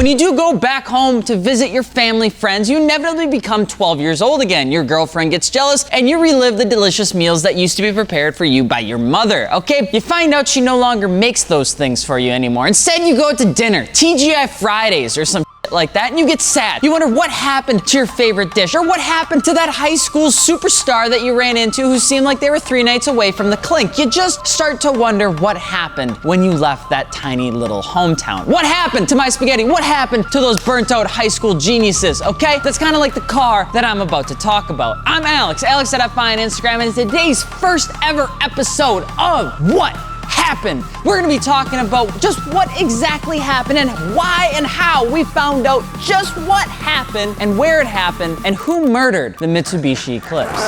When you do go back home to visit your family, friends, you inevitably become 12 years old again. Your girlfriend gets jealous and you relive the delicious meals that used to be prepared for you by your mother, okay? You find out she no longer makes those things for you anymore. Instead, you go to dinner, TGI Fridays or some like that, and you get sad. You wonder what happened to your favorite dish, or what happened to that high school superstar that you ran into who seemed like they were 3 nights away from the clink. You just start to wonder what happened when you left that tiny little hometown. What happened to my spaghetti? What happened to those burnt out high school geniuses, okay? That's kind of like the car that I'm about to talk about. I'm Alex at hefty on Instagram, and today's first ever episode of What Happened. We're gonna be talking about just what exactly happened and why and how we found out just what happened and where it happened and who murdered the Mitsubishi Eclipse.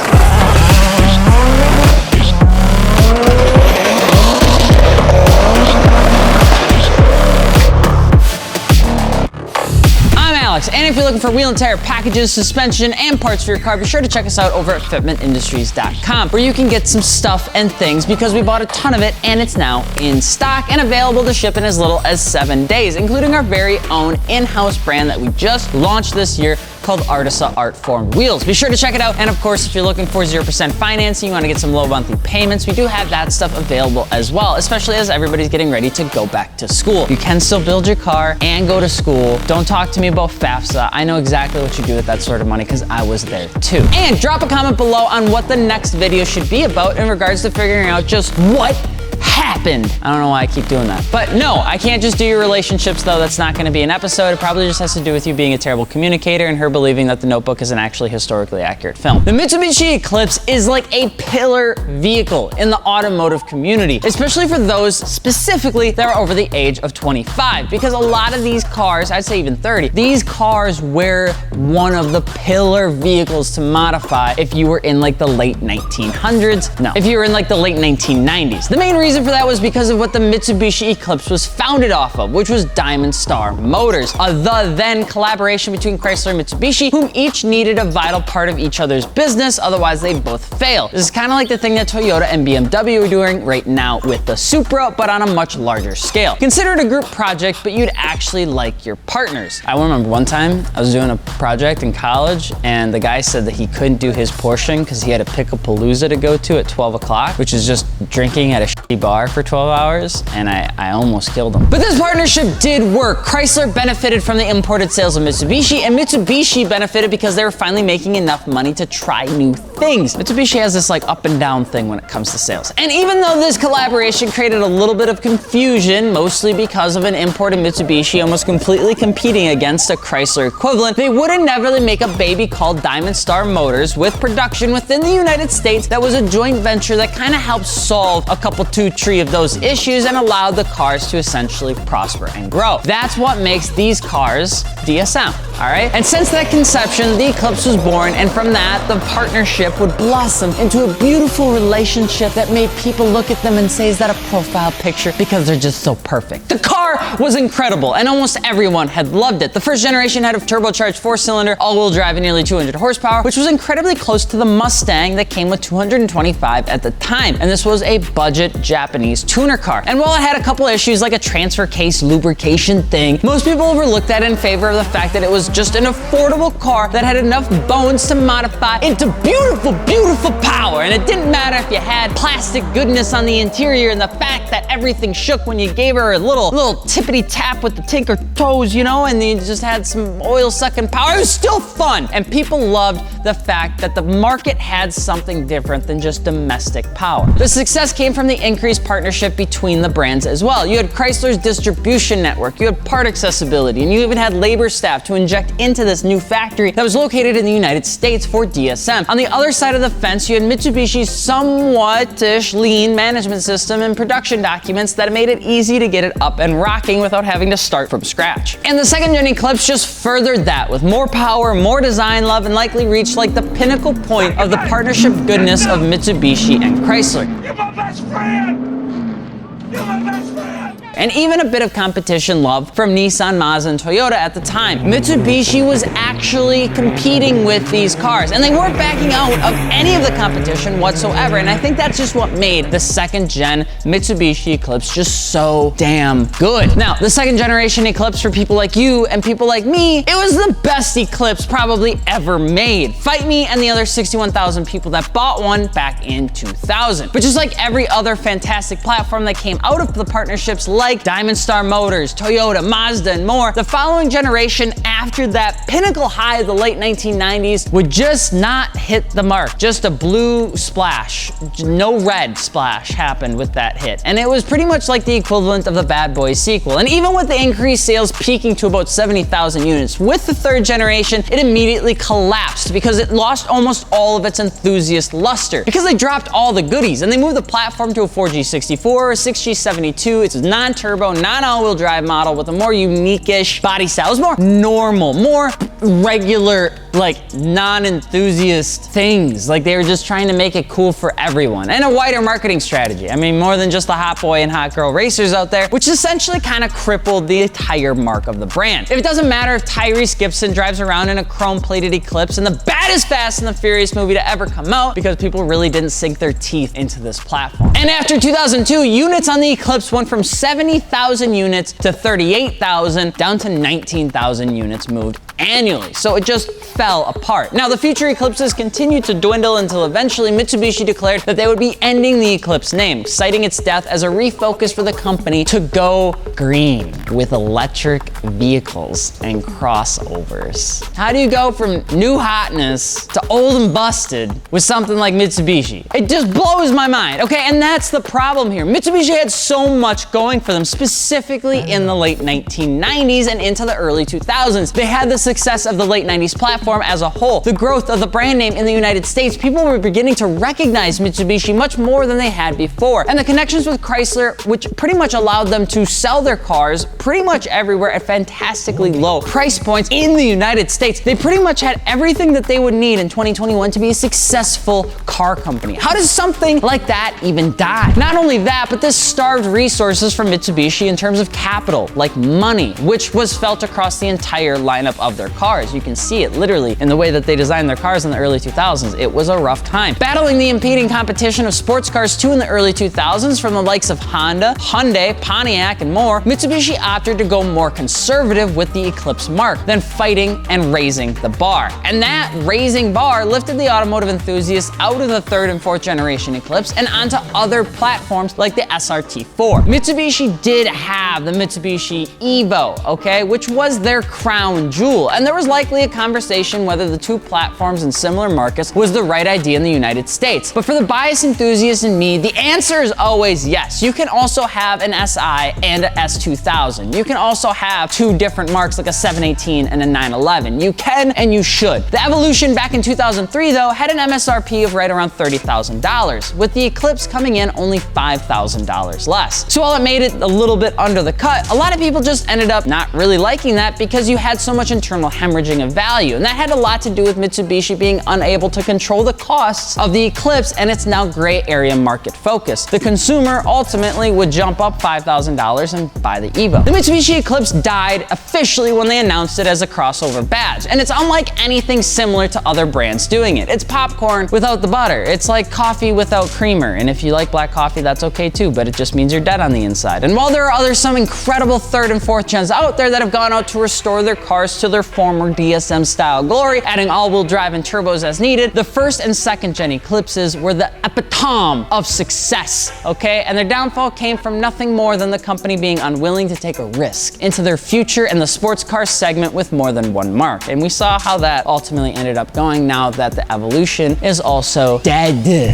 And if you're looking for wheel and tire packages, suspension, and parts for your car, be sure to check us out over at fitmentindustries.com, where you can get some stuff and things because we bought a ton of it and it's now in stock and available to ship in as little as 7 days, including our very own in-house brand that we just launched this year called Artisa ArtFormed wheels. Be sure to check it out. And of course, if you're looking for 0% financing, you want to get some low monthly payments, we do have that stuff available as well, especially as everybody's getting ready to go back to school. You can still build your car and go to school. Don't talk to me about FAFSA. I know exactly what you do with that sort of money because I was there too. And drop a comment below on what the next video should be about in regards to figuring out just what happened. I don't know why I keep doing that. But no, I can't just do your relationships though. That's not gonna be an episode. It probably just has to do with you being a terrible communicator and her believing that The Notebook is an actually historically accurate film. The Mitsubishi Eclipse is like a pillar vehicle in the automotive community, especially for those specifically that are over the age of 25, because a lot of these cars, I'd say even 30, these cars were one of the pillar vehicles to modify if you were in like the late 1900s. No, if you were in like the late 1990s. The main reason for that was because of what the Mitsubishi Eclipse was founded off of, which was Diamond Star Motors, the then collaboration between Chrysler and Mitsubishi, whom each needed a vital part of each other's business, otherwise they both fail. This is kind of like the thing that Toyota and BMW are doing right now with the Supra, but on a much larger scale. Consider it a group project, but you'd actually like your partners. I remember one time I was doing a project in college and the guy said that he couldn't do his portion because he had a Pickapalooza to go to at 12 o'clock, which is just drinking at a shitty bar for 12 hours, and I almost killed him. But this partnership did work. Chrysler benefited from the imported sales of Mitsubishi, and Mitsubishi benefited because they were finally making enough money to try new things. Mitsubishi has this like up and down thing when it comes to sales. And even though this collaboration created a little bit of confusion, mostly because of an imported Mitsubishi almost completely competing against a Chrysler equivalent, they would inevitably make a baby called Diamond Star Motors with production within the United States that was a joint venture that kind of helped solve a couple 2-3 of those issues and allowed the cars to essentially prosper and grow. That's what makes these cars DSM, all right? And since that conception, the Eclipse was born, and from that, the partnership would blossom into a beautiful relationship that made people look at them and say, is that a profile picture? Because they're just so perfect. The car was incredible, and almost everyone had loved it. The first generation had a turbocharged 4-cylinder, all-wheel drive, and nearly 200 horsepower, which was incredibly close to the Mustang that came with 225 at the time. And this was a budget Japanese tuner car. And while it had a couple issues like a transfer case lubrication thing, most people overlooked that in favor of the fact that it was just an affordable car that had enough bones to modify into beautiful, beautiful power. And it didn't matter if you had plastic goodness on the interior and the fact that everything shook when you gave her a little tippity tap with the tinker toes, you know, and you just had some oil sucking power. It was still fun. And people loved the fact that the market had something different than just domestic power. The success came from the increased partnership between the brands as well. You had Chrysler's distribution network, you had part accessibility, and you even had labor staff to inject into this new factory that was located in the United States for DSM. On the other side of the fence, you had Mitsubishi's somewhat-ish lean management system and production documents that made it easy to get it up and rocking without having to start from scratch. And the second-gen Eclipse just furthered that with more power, more design love, and likely reached like the pinnacle point of the partnership goodness of Mitsubishi and Chrysler. You're my best friend! You're my best friend! and even a bit of competition love from Nissan, Mazda, and Toyota at the time. Mitsubishi was actually competing with these cars, and they weren't backing out of any of the competition whatsoever, and I think that's just what made the second gen Mitsubishi Eclipse just so damn good. Now, the second generation Eclipse, for people like you and people like me, it was the best Eclipse probably ever made. Fight me and the other 61,000 people that bought one back in 2000. But just like every other fantastic platform that came out of the partnerships like Diamond Star Motors, Toyota, Mazda, and more, the following generation after that pinnacle high of the late 1990s would just not hit the mark. Just a blue splash, no red splash happened with that hit. And it was pretty much like the equivalent of the Bad Boys sequel. And even with the increased sales peaking to about 70,000 units, with the third generation, it immediately collapsed because it lost almost all of its enthusiast luster. Because they dropped all the goodies and they moved the platform to a 4G64, a 6G72. It's a non-turbo, non-all-wheel drive model with a more unique-ish body style. It was more normal, more regular, like non-enthusiast things. Like they were just trying to make it cool for everyone, and a wider marketing strategy. I mean, more than just the hot boy and hot girl racers out there, which essentially kind of crippled the entire mark of the brand. If it doesn't matter if Tyrese Gibson drives around in a chrome-plated Eclipse in the baddest Fast and the Furious movie to ever come out, because people really didn't sink their teeth into this platform. And after 2002, units on the Eclipse went from 70,000 units to 38,000 down to 19,000 units moved annually. So it just fell apart. Now, the future Eclipses continued to dwindle until eventually Mitsubishi declared that they would be ending the Eclipse name, citing its death as a refocus for the company to go green with electric vehicles and crossovers. How do you go from new hotness to old and busted with something like Mitsubishi? It just blows my mind. Okay, and that's the problem here. Mitsubishi had so much going for them, specifically in the late 1990s and into the early 2000s. They had the success of the late 90s platform as a whole, the growth of the brand name in the United States. People were beginning to recognize Mitsubishi much more than they had before. And the connections with Chrysler, which pretty much allowed them to sell their cars pretty much everywhere at fantastically low price points in the United States. They pretty much had everything that they would need in 2021 to be a successful car company. How does something like that even die? Not only that, but this starved resources from Mitsubishi in terms of capital, like money, which was felt across the entire lineup of their cars. You can see it literally in the way that they designed their cars in the early 2000s. It was a rough time. Battling the impeding competition of sports cars too in the early 2000s from the likes of Honda, Hyundai, Pontiac, and more, Mitsubishi opted to go more conservative with the Eclipse mark than fighting and raising the bar. And that raising bar lifted the automotive enthusiasts out of the third and fourth generation Eclipse and onto other platforms like the SRT4. Mitsubishi did have the Mitsubishi Evo, okay, which was their crown jewel, and there was likely a conversation whether the two platforms in similar markets was the right idea in the United States. But for the bias enthusiast in me, the answer is always yes. You can also have an SI and a S2000. You can also have two different marks like a 718 and a 911. You can and you should. The Evolution back in 2003 though had an MSRP of right around $30,000, with the Eclipse coming in only $5,000 less. So while it made it a little bit under the cut, a lot of people just ended up not really liking that because you had so much internal hemorrhaging of value. And that had a lot to do with Mitsubishi being unable to control the costs of the Eclipse and its now gray area market focus. The consumer ultimately would jump up $5,000 and buy the Evo. The Mitsubishi Eclipse died officially when they announced it as a crossover badge. And it's unlike anything similar to other brands doing it. It's popcorn without the butter. It's like coffee without creamer. And if you like black coffee, that's okay too, but it just means you're dead on the inside. And while there are some incredible third and fourth gens out there that have gone out to restore their cars to their former DSM style glory, adding all-wheel drive and turbos as needed, the first and second gen Eclipses were the epitome of success, okay? And their downfall came from nothing more than the company being unwilling to take a risk into their future in the sports car segment with more than one mark. And we saw how that ultimately ended up going now that the Evolution is also dead.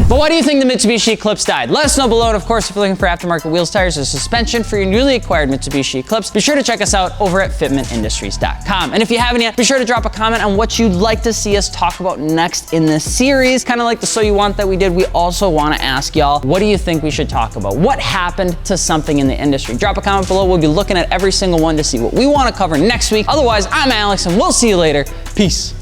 But why do you think the Mitsubishi Eclipse died? Let us know below, and of course, if you're looking for aftermarket wheels, tires, or suspension for your newly acquired Mitsubishi Eclipse, be sure to check us out over at fitmentindustries.com. And if you haven't yet, be sure to drop a comment on what you'd like to see us talk about next in this series. Kind of like the So You Want That we did, we also want to ask y'all, what do you think we should talk about? What happened to something in the industry? Drop a comment below. We'll be looking at every single one to see what we want to cover next week. Otherwise, I'm Alex, and we'll see you later. Peace.